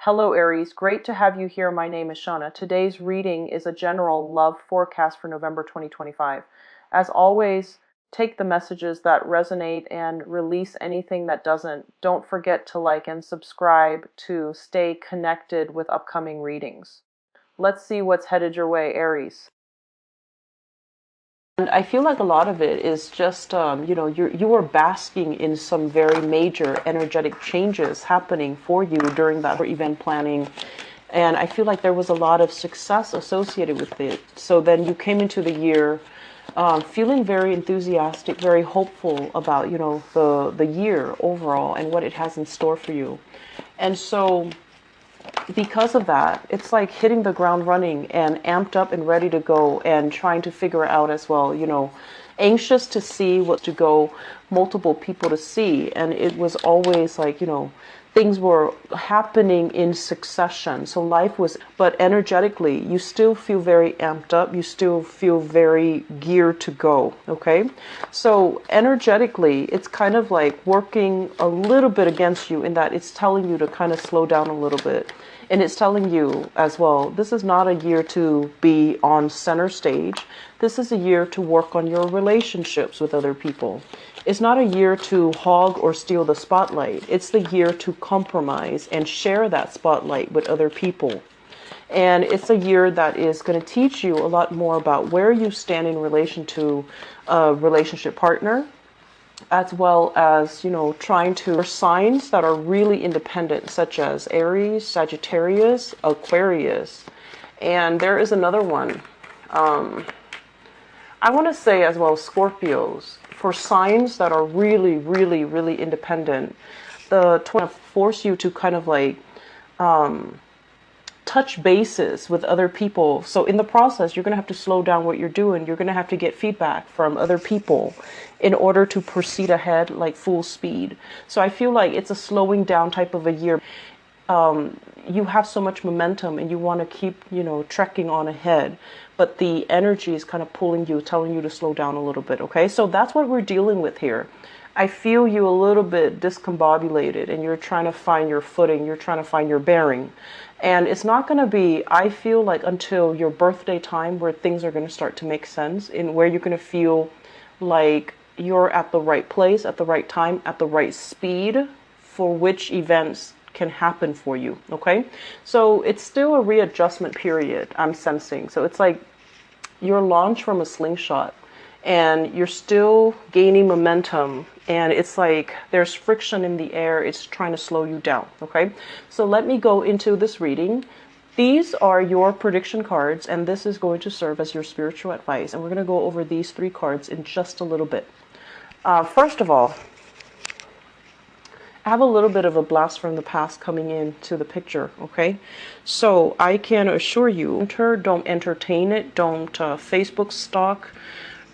Hello, Aries. Great to have you here. My name is Shauna. Today's reading is a general love forecast for November 2025. As always, take the messages that resonate and release anything that doesn't. Don't forget to like and subscribe to stay connected with upcoming readings. Let's see what's headed your way, Aries. And I feel like a lot of it is just, you are basking in some very major energetic changes happening for you during that event planning. And I feel like there was a lot of success associated with it. So then you came into the year feeling very enthusiastic, very hopeful about, the year overall and what it has in store for you. And so because of that, it's like hitting the ground running and amped up and ready to go and trying to figure out as well, anxious to see what to go, multiple people to see. And it was always like, things were happening in succession. So life was, but energetically, you still feel very amped up. You still feel very geared to go. Okay. So energetically, it's kind of like working a little bit against you in that it's telling you to kind of slow down a little bit. And it's telling you as well, this is not a year to be on center stage. This is a year to work on your relationships with other people. It's not a year to hog or steal the spotlight. It's the year to compromise and share that spotlight with other people. And it's a year that is going to teach you a lot more about where you stand in relation to a relationship partner, as well as, trying to signs that are really independent, such as Aries, Sagittarius, Aquarius. And there is another one. I want to say as well, Scorpios. For signs that are really, really, really independent, the 20 force you to kind of like touch bases with other people. So in the process, you're going to have to slow down what you're doing. You're going to have to get feedback from other people in order to proceed ahead like full speed. So I feel like it's a slowing down type of a year. You have so much momentum and you want to keep, trekking on ahead, but the energy is kind of pulling you, telling you to slow down a little bit. Okay. So that's what we're dealing with here. I feel you a little bit discombobulated and you're trying to find your footing. You're trying to find your bearing. And it's not going to be, I feel like, until your birthday time where things are going to start to make sense, in where you're going to feel like you're at the right place, at the right time, at the right speed for which events can happen for you. Okay. So it's still a readjustment period, I'm sensing. So it's like you're launched from a slingshot and you're still gaining momentum, and it's like there's friction in the air. It's trying to slow you down. Okay. So let me go into this reading. These are your prediction cards, and this is going to serve as your spiritual advice. And we're going to go over these 3 cards in just a little bit. First of all, I have a little bit of a blast from the past coming into the picture, okay? So I can assure you, don't entertain it, don't Facebook stalk,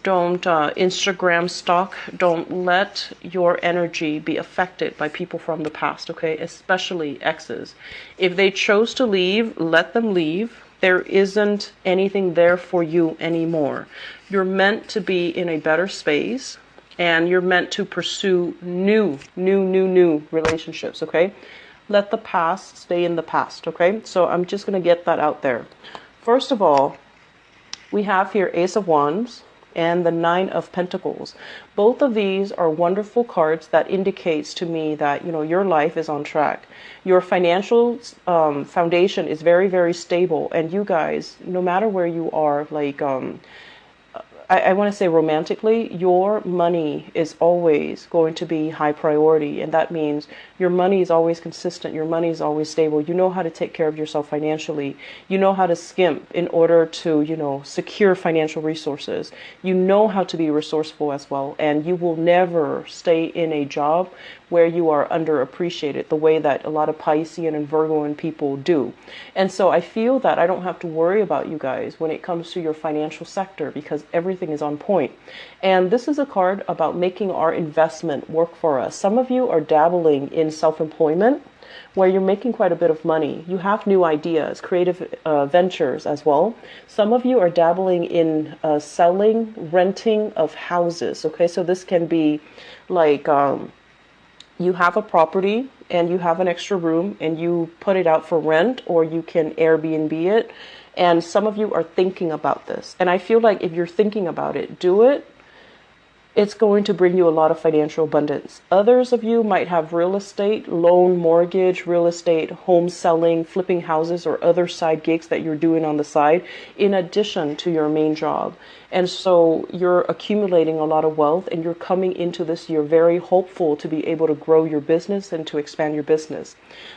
don't Instagram stalk, don't let your energy be affected by people from the past, okay? Especially exes. If they chose to leave, let them leave. There isn't anything there for you anymore. You're meant to be in a better space. And you're meant to pursue new relationships, okay? Let the past stay in the past, okay? So I'm just going to get that out there. First of all, we have here Ace of Wands and the 9 of Pentacles. Both of these are wonderful cards that indicates to me that, your life is on track. Your financial foundation is very, very stable. And you guys, no matter where you are, like, I want to say romantically, your money is always going to be high priority. And that means your money is always consistent. Your money is always stable. You know how to take care of yourself financially. You know how to skimp in order to, secure financial resources. You know how to be resourceful as well. And you will never stay in a job where you are underappreciated the way that a lot of Piscean and Virgoan people do. And so I feel that I don't have to worry about you guys when it comes to your financial sector because everything is on point. And this is a card about making our investment work for us. Some of you are dabbling in self-employment where you're making quite a bit of money. You have new ideas, creative ventures as well. Some of you are dabbling in selling, renting of houses. Okay, so this can be like You have a property and you have an extra room and you put it out for rent, or you can Airbnb it. And some of you are thinking about this. And I feel like if you're thinking about it, do it. It's going to bring you a lot of financial abundance. Others of you might have real estate, loan, mortgage, real estate, home selling, flipping houses, or other side gigs that you're doing on the side in addition to your main job. And so you're accumulating a lot of wealth, and you're coming into this year very hopeful to be able to grow your business and to expand your business.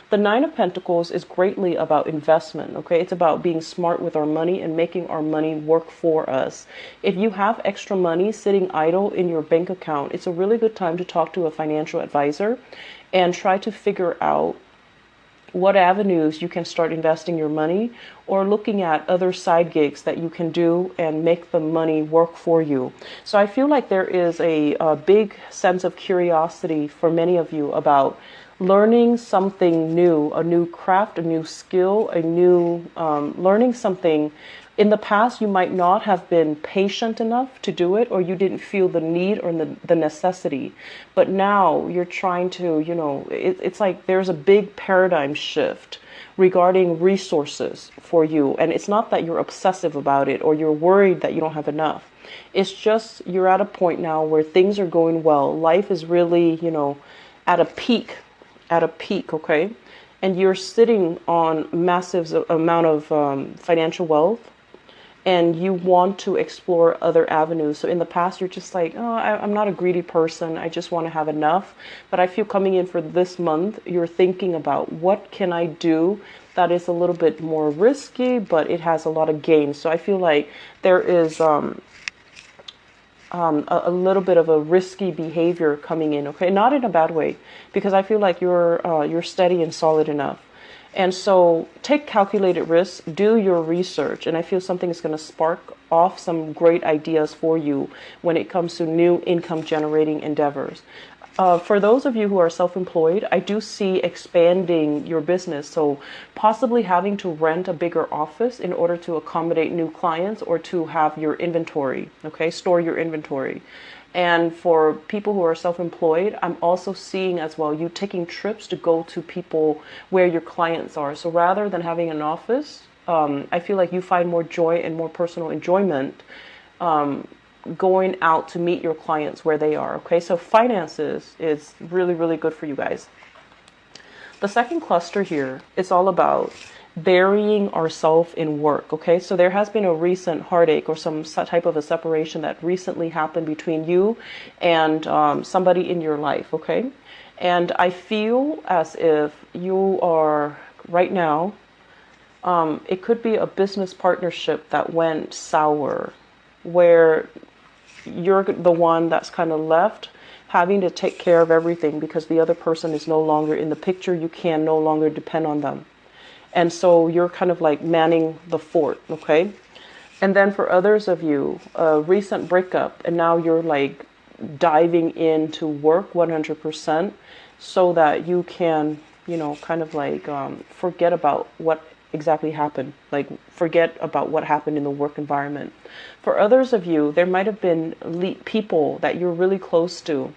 The Nine of Pentacles is greatly about investment, okay? It's about being smart with our money and making our money work for us. If you have extra money sitting idle in your bank account, it's a really good time to talk to a financial advisor and try to figure out what avenues you can start investing your money, or looking at other side gigs that you can do and make the money work for you. So I feel like there is a big sense of curiosity for many of you about learning something new, a new craft, a new skill, a new learning something. In the past, you might not have been patient enough to do it, or you didn't feel the need or the necessity. But now you're trying to, it's like there's a big paradigm shift regarding resources for you. And it's not that you're obsessive about it or you're worried that you don't have enough. It's just you're at a point now where things are going well. Life is really, at a peak, okay? And you're sitting on massive amount of financial wealth, and you want to explore other avenues. So in the past, you're just like, oh, I'm not a greedy person. I just want to have enough. But I feel coming in for this month, you're thinking about what can I do that is a little bit more risky, but it has a lot of gain. So I feel like there is a little bit of a risky behavior coming in. Okay, not in a bad way, because I feel like you're steady and solid enough. And so take calculated risks, do your research, and I feel something is going to spark off some great ideas for you when it comes to new income generating endeavors. For those of you who are self-employed, I do see expanding your business. So possibly having to rent a bigger office in order to accommodate new clients, or to have your inventory, okay, store your inventory. And for people who are self-employed, I'm also seeing as well you taking trips to go to people where your clients are. So rather than having an office, I feel like you find more joy and more personal enjoyment going out to meet your clients where they are. Okay, so finances is really, really good for you guys. The second cluster here is all about burying ourselves in work. Okay, so there has been a recent heartache or some type of a separation that recently happened between you and somebody in your life. Okay, and I feel as if you are right now, it could be a business partnership that went sour, where you're the one that's kind of left having to take care of everything because the other person is no longer in the picture. You can no longer depend on them. And so you're kind of like manning the fort, okay? And then for others of you, a recent breakup, and now you're like diving into work 100% so that you can, kind of like forget about what exactly happened, like forget about what happened in the work environment. For others of you, there might have been people that you're really close to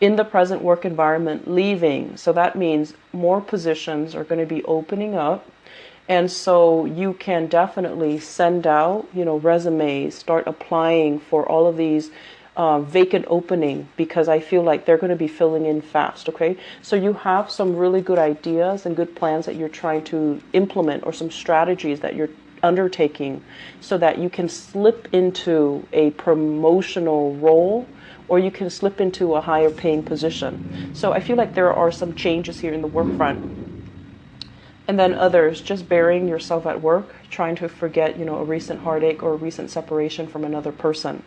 in the present work environment leaving. So that means more positions are going to be opening up. And so you can definitely send out, resumes, start applying for all of these vacant opening, because I feel like they're going to be filling in fast. Okay, so you have some really good ideas and good plans that you're trying to implement, or some strategies that you're undertaking so that you can slip into a promotional role, or you can slip into a higher paying position. So I feel like there are some changes here in the work front. And then others, just burying yourself at work, trying to forget, a recent heartache or a recent separation from another person.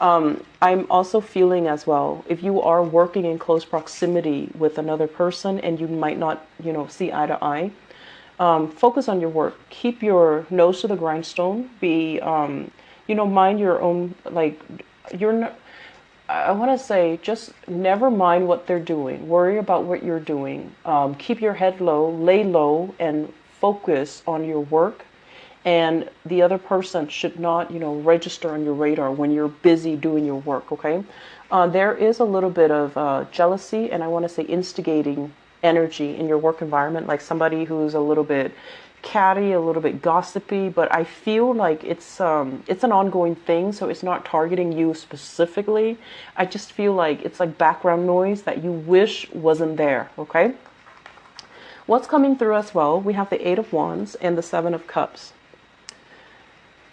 I'm also feeling as well, if you are working in close proximity with another person and you might not, see eye to eye, focus on your work. Keep your nose to the grindstone. Be, mind your own, like, I want to say, just never mind what they're doing. Worry about what you're doing. Keep your head low, lay low, and focus on your work. And the other person should not, register on your radar when you're busy doing your work, okay? There is a little bit of jealousy, and I want to say instigating energy in your work environment, like somebody who's a little bit catty, a little bit gossipy. But I feel like it's an ongoing thing, so it's not targeting you specifically. I just feel like it's like background noise that you wish wasn't there. Okay. What's coming through as well? We have the Eight of Wands and the Seven of Cups.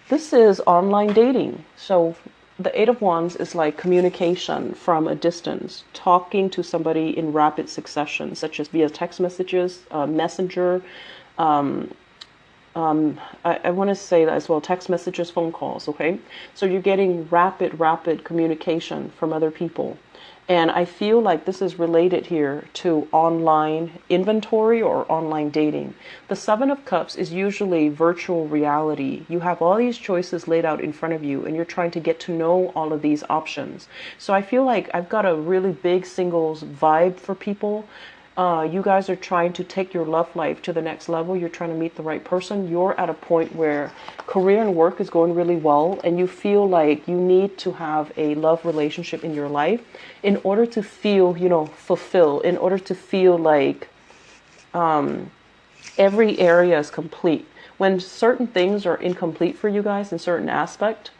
This is online dating. So the Eight of Wands is like communication from a distance, talking to somebody in rapid succession, such as via text messages, messenger. I want to say that as well, text messages, phone calls, okay? So you're getting rapid communication from other people. And I feel like this is related here to online inventory or online dating. The Seven of Cups is usually virtual reality. You have all these choices laid out in front of you, and you're trying to get to know all of these options. So I feel like I've got a really big singles vibe for people. You guys are trying to take your love life to the next level. You're trying to meet the right person. You're at a point where career and work is going really well, and you feel like you need to have a love relationship in your life in order to feel, fulfilled, in order to feel like every area is complete. When certain things are incomplete for you guys in certain aspect,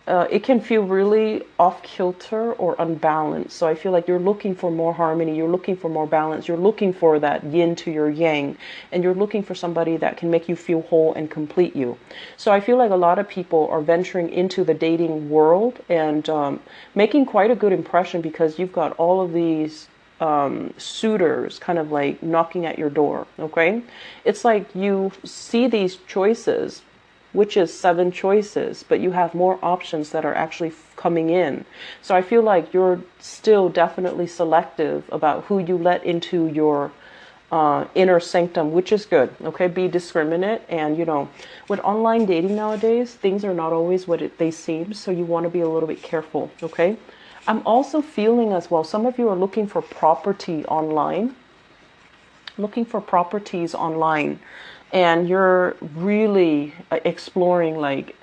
it can feel really off kilter or unbalanced. So I feel like you're looking for more harmony, you're looking for more balance, you're looking for that yin to your yang, and you're looking for somebody that can make you feel whole and complete you. So I feel like a lot of people are venturing into the dating world and making quite a good impression, because you've got all of these suitors kind of like knocking at your door. Okay, it's like you see these choices, which is 7 choices, but you have more options that are actually coming in. So I feel like you're still definitely selective about who you let into your inner sanctum, which is good. Okay, be discriminate. And with online dating nowadays, things are not always what they seem, so you want to be a little bit careful. Okay, I'm also feeling as well, some of you are looking for property online, looking for properties online, and you're really exploring like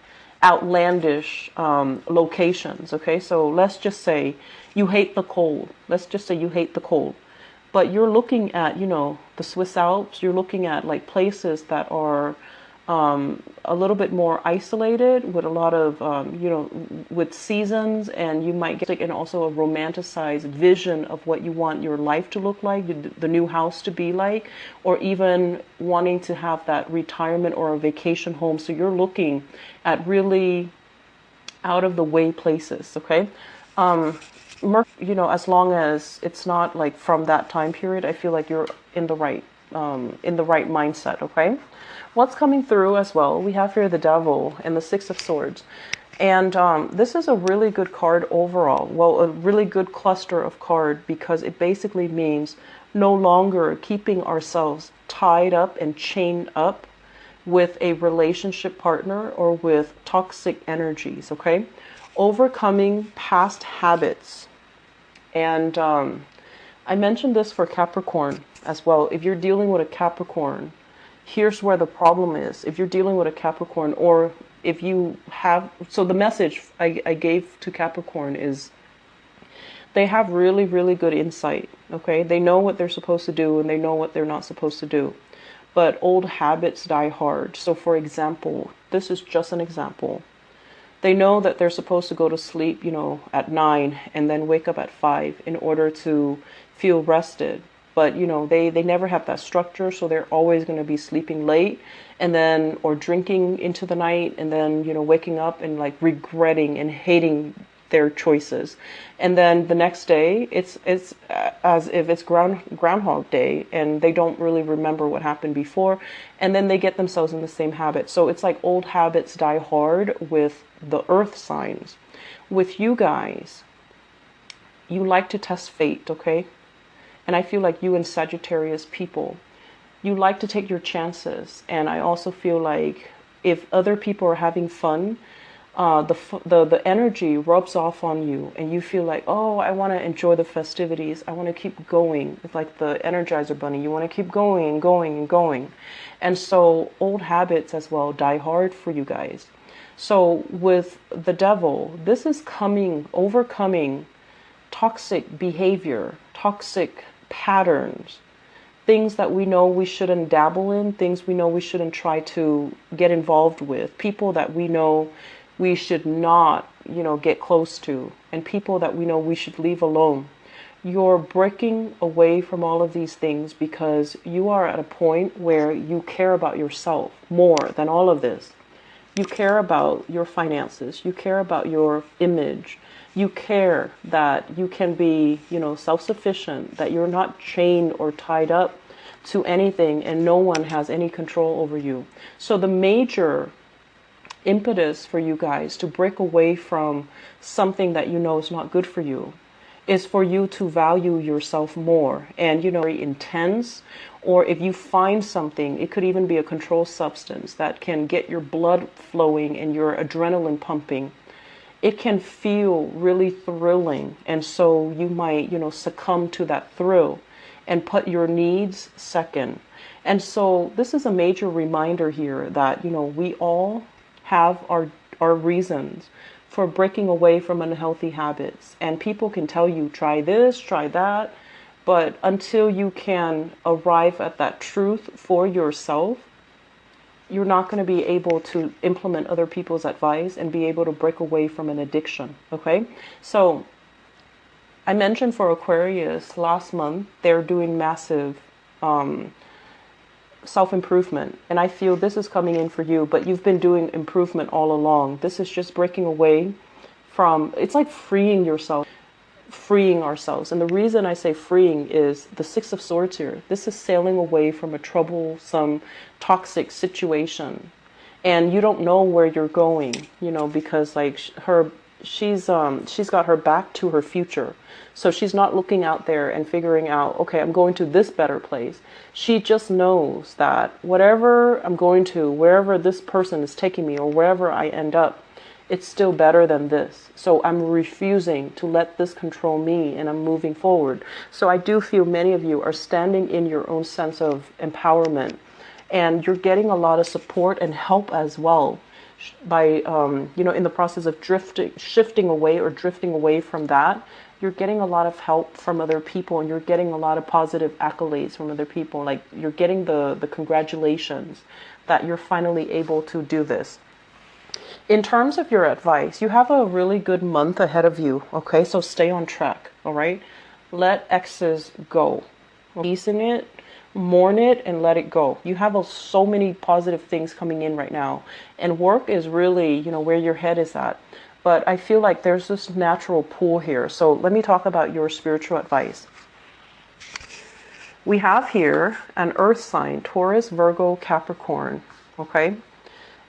outlandish locations. Okay, so let's just say you hate the cold. Let's just say you hate the cold, but you're looking at, the Swiss Alps. You're looking at like places that are a little bit more isolated, with a lot of, with seasons, and you might get, and also a romanticized vision of what you want your life to look like, the new house to be like, or even wanting to have that retirement or a vacation home. So you're looking at really out of the way places. Okay. As long as it's not like from that time period, I feel like you're in the right mindset. Okay. What's coming through as well? We have here the Devil and the Six of Swords. And this is a really good card overall. Well, a really good cluster of card, because it basically means no longer keeping ourselves tied up and chained up with a relationship partner or with toxic energies. Okay. Overcoming past habits. And I mentioned this for Capricorn as well. If you're dealing with a Capricorn, here's where the problem is. If you're dealing with a Capricorn, or if you have, so the message I gave to Capricorn is they have really, really good insight. Okay. They know what they're supposed to do, and they know what they're not supposed to do. But old habits die hard. So for example, this is just an example. They know that they're supposed to go to sleep, at 9 and then wake up at 5 in order to feel rested. But, they never have that structure. So they're always going to be sleeping late, and then, or drinking into the night, and then, waking up and like regretting and hating their choices. And then the next day, it's as if it's Groundhog Day, and they don't really remember what happened before. And then they get themselves in the same habit. So it's like old habits die hard with the earth signs. With you guys, you like to test fate, okay? And I feel like you and Sagittarius people, you like to take your chances. And I also feel like if other people are having fun, the energy rubs off on you, and you feel like, oh, I want to enjoy the festivities. I want to keep going. It's like the Energizer Bunny. You want to keep going and going and going. And so old habits as well die hard for you guys. So with the Devil, this is overcoming toxic behavior, toxic patterns, things that we know we shouldn't dabble in, things we know we shouldn't try to get involved with, people that we know we should not, get close to, and people that we know we should leave alone. You're breaking away from all of these things because you are at a point where you care about yourself more than all of this. You care about your finances. You care about your image. You care that you can be, self-sufficient, that you're not chained or tied up to anything and no one has any control over you. So the major impetus for you guys to break away from something that you know is not good for you is for you to value yourself more. And, very intense, or if you find something, it could even be a controlled substance that can get your blood flowing and your adrenaline pumping. It can feel really thrilling. And so you might, succumb to that thrill and put your needs second. And so this is a major reminder here that, we all have our reasons for breaking away from unhealthy habits. And people can tell you, try this, try that. But until you can arrive at that truth for yourself, you're not going to be able to implement other people's advice and be able to break away from an addiction. Okay? So I mentioned for Aquarius last month, they're doing massive self-improvement. And I feel this is coming in for you, but you've been doing improvement all along. This is just breaking away from, it's like freeing yourself, freeing ourselves. And the reason I say freeing is the Six of Swords here. This is sailing away from a troublesome, toxic situation. And you don't know where you're going, because she's got her back to her future. So she's not looking out there and figuring out, okay, I'm going to this better place. She just knows that whatever I'm going to, wherever this person is taking me or wherever I end up, it's still better than this. So I'm refusing to let this control me and I'm moving forward. So I do feel many of you are standing in your own sense of empowerment and you're getting a lot of support and help as well by, in the process of shifting away or drifting away from that. You're getting a lot of help from other people and you're getting a lot of positive accolades from other people. Like you're getting the congratulations that you're finally able to do this. In terms of your advice, you have a really good month ahead of you. Okay, so stay on track. All right, let exes go. Release in it, mourn it, and let it go. You have so many positive things coming in right now, and work is really, where your head is at. But I feel like there's this natural pull here. So let me talk about your spiritual advice. We have here an earth sign, Taurus, Virgo, Capricorn. Okay.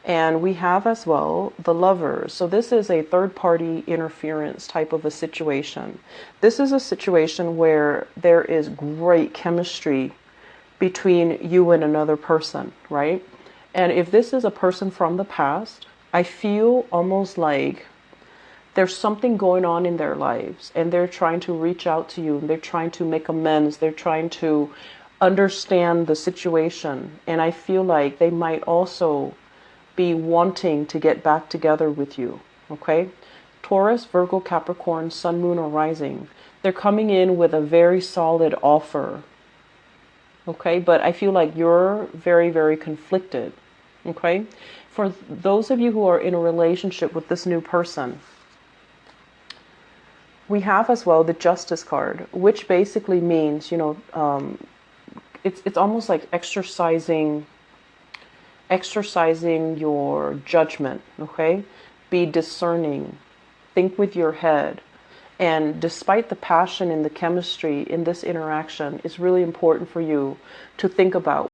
And we have as well the Lovers. So this is a third-party interference type of a situation. This is a situation where there is great chemistry between you and another person, right? And if this is a person from the past, I feel almost like there's something going on in their lives and they're trying to reach out to you and they're trying to make amends. They're trying to understand the situation. And I feel like they might also be wanting to get back together with you. Okay? Taurus, Virgo, Capricorn, Sun, Moon, or Rising. They're coming in with a very solid offer. Okay? But I feel like you're very, very conflicted. Okay? For those of you who are in a relationship with this new person, we have as well the Justice card, which basically means, it's almost like exercising your judgment, okay? Be discerning, think with your head. And despite the passion and the chemistry in this interaction, it's really important for you to think about